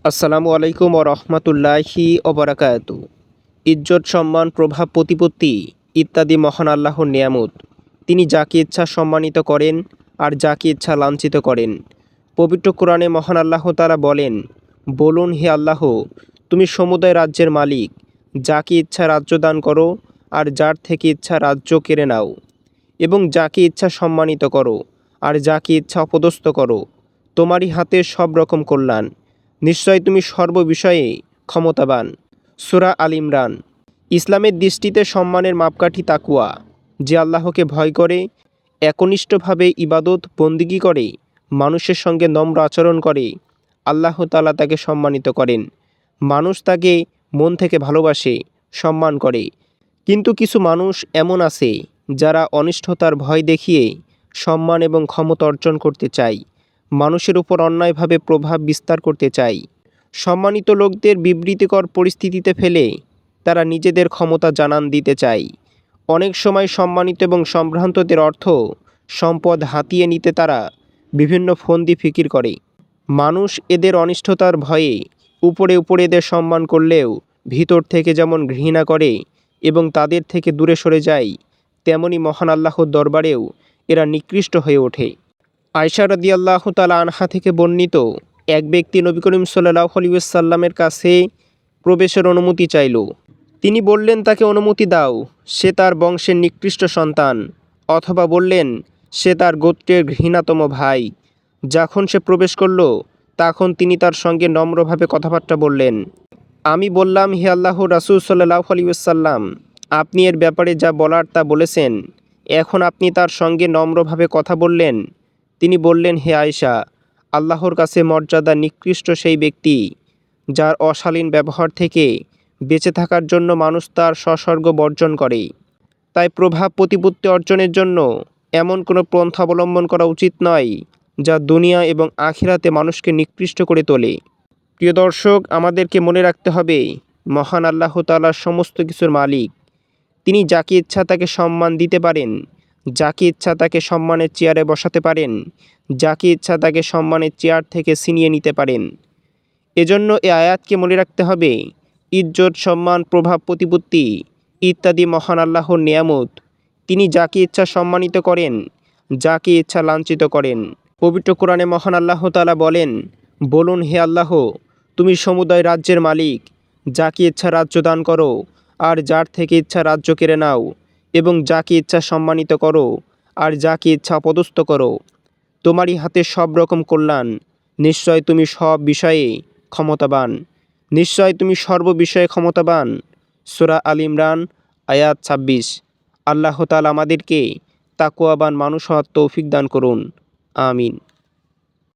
আসসালামু আলাইকুম ওয়া রাহমাতুল্লাহি ওয়া বারাকাতু। ইজ্জত, সম্মান, প্রভাব, প্রতিপত্তি ইত্যাদি মহান আল্লাহর নিয়ামত। তিনি যাকে ইচ্ছা সম্মানিত করেন আর যাকে ইচ্ছা লাঞ্ছিত করেন। পবিত্র কোরআনে মহান আল্লাহ তাআলা বলেন, বলুন হে আল্লাহ, তুমি সমুদয় রাজ্যের মালিক, যাকে ইচ্ছা রাজ্য দান করো আর যার থেকে ইচ্ছা রাজ্য কেড়ে নাও, এবং যাকে ইচ্ছা সম্মানিত করো আর যাকে ইচ্ছা অপদস্থ করো। তোমারই হাতে সব রকম কল্যাণ। নিশ্চয় তুমি সর্ববিষয়ে ক্ষমতাবান। সূরা আল ইমরান। ইসলামের দৃষ্টিতে সম্মানের মাপকাঠি তাকওয়া। যে আল্লাহকে ভয় করে, একনিষ্ঠভাবে ইবাদত বন্দিগি করে, মানুষের সঙ্গে নম্র আচরণ করে, আল্লাহ তাআলা তাকে সম্মানিত করেন। মানুষ তাকে মন থেকে ভালোবাসে, সম্মান করে। কিন্তু কিছু মানুষ এমন আছে যারা অনিষ্ঠতার ভয় দেখিয়ে সম্মান এবং ক্ষমতা অর্জন করতে চায়, মানুষের উপর অন্যায়ভাবে প্রভাব বিস্তার করতে চায়। সম্মানিত লোকদের বিবৃতিকর পরিস্থিতিতে ফেলে তারা নিজেদের ক্ষমতা জানান দিতে চায়। অনেক সময় সম্মানিত এবং সম্ভ্রান্তদের অর্থ সম্পদ হাতিয়ে নিতে তারা বিভিন্ন ফন্দি ফিকির করে। মানুষ এদের অনিষ্ঠতার ভয়ে উপরে উপরে এদের সম্মান করলেও ভিতর থেকে যেমন ঘৃণা করে এবং তাদের থেকে দূরে সরে যায়, তেমনি মহান আল্লাহর দরবারেও এরা নিকৃষ্ট হয়ে ওঠে। আয়েশা রাদিয়াল্লাহু তাআলা আনহা থেকে বর্ণিত, এক ব্যক্তি নবী করিম সাল্লাল্লাহু আলাইহি ওয়াসাল্লামের কাছে প্রবেশের অনুমতি চাইল। তিনি বললেন, তাকে অনুমতি দাও, সে তার বংশের নিকৃষ্ট সন্তান, অথবা বললেন, সে তার গোত্রের ঘৃণাতম ভাই। যখন সে প্রবেশ করল, তখন তিনি তার সঙ্গে নম্রভাবে কথাবার্তা বললেন। আমি বললাম, হে আল্লাহর রাসূল সাল্লাল্লাহু আলাইহি ওয়াসাল্লাম, আপনি এর ব্যাপারে যা বলার তা বলেছেন, এখন আপনি তার সঙ্গে নম্রভাবে কথা বললেন। তিনি বললেন, হে আয়েশা, আল্লাহর কাছে মর্যাদা নিকৃষ্ট সেই ব্যক্তি যার অশালীন ব্যবহার থেকে বেঁচে থাকার জন্য মানুষ তার সৎসর্গ বর্জন করে। তাই প্রভাব প্রতিপত্তি অর্জনের জন্য এমন কোনো পন্থা অবলম্বন করা উচিত নয় যা দুনিয়া এবং আখিরাতে মানুষকে নিকৃষ্ট করে তোলে। প্রিয় দর্শক, আমাদেরকে মনে রাখতে হবে, মহান আল্লাহ তাআলা সমস্ত কিছুর মালিক। তিনি যাকে ইচ্ছা তাকে সম্মান দিতে পারেন, যাকে ইচ্ছা তাকে সম্মানের চেয়ারে বসাতে পারেন, যাকে ইচ্ছা তাকে সম্মানের চেয়ার থেকে ছিনিয়ে নিতে পারেন। এজন্য এ আয়াতকে মনে রাখতে হবে, ইজ্জত, সম্মান, প্রভাব, প্রতিপত্তি ইত্যাদি মহান আল্লাহর নিয়ামত। তিনি যাকে ইচ্ছা সম্মানিত করেন, যাকে ইচ্ছা লাঞ্ছিত করেন। পবিত্র কোরআনে মহান আল্লাহ তাআলা বলেন, বলুন হে আল্লাহ, তুমি সমুদয় রাজ্যের মালিক, যাকে ইচ্ছা রাজ্য দান করো আর যার থেকে ইচ্ছা রাজ্য কেড়ে নাও, এবং যাকে ইচ্ছা সম্মানিত করো আর যাকে ইচ্ছা অপদস্থ করো। তোমারই হাতে সব রকম কল্যাণ। নিশ্চয় তুমি সব বিষয়ে ক্ষমতাবান। নিশ্চয় তুমি সর্ববিষয়ে ক্ষমতাবান। সূরা আল ইমরান, আয়াত ২৬। আল্লাহ তাআলা আমাদেরকে তাকওয়াবান মানুষ হওয়ার তৌফিক দান করুন। আমিন।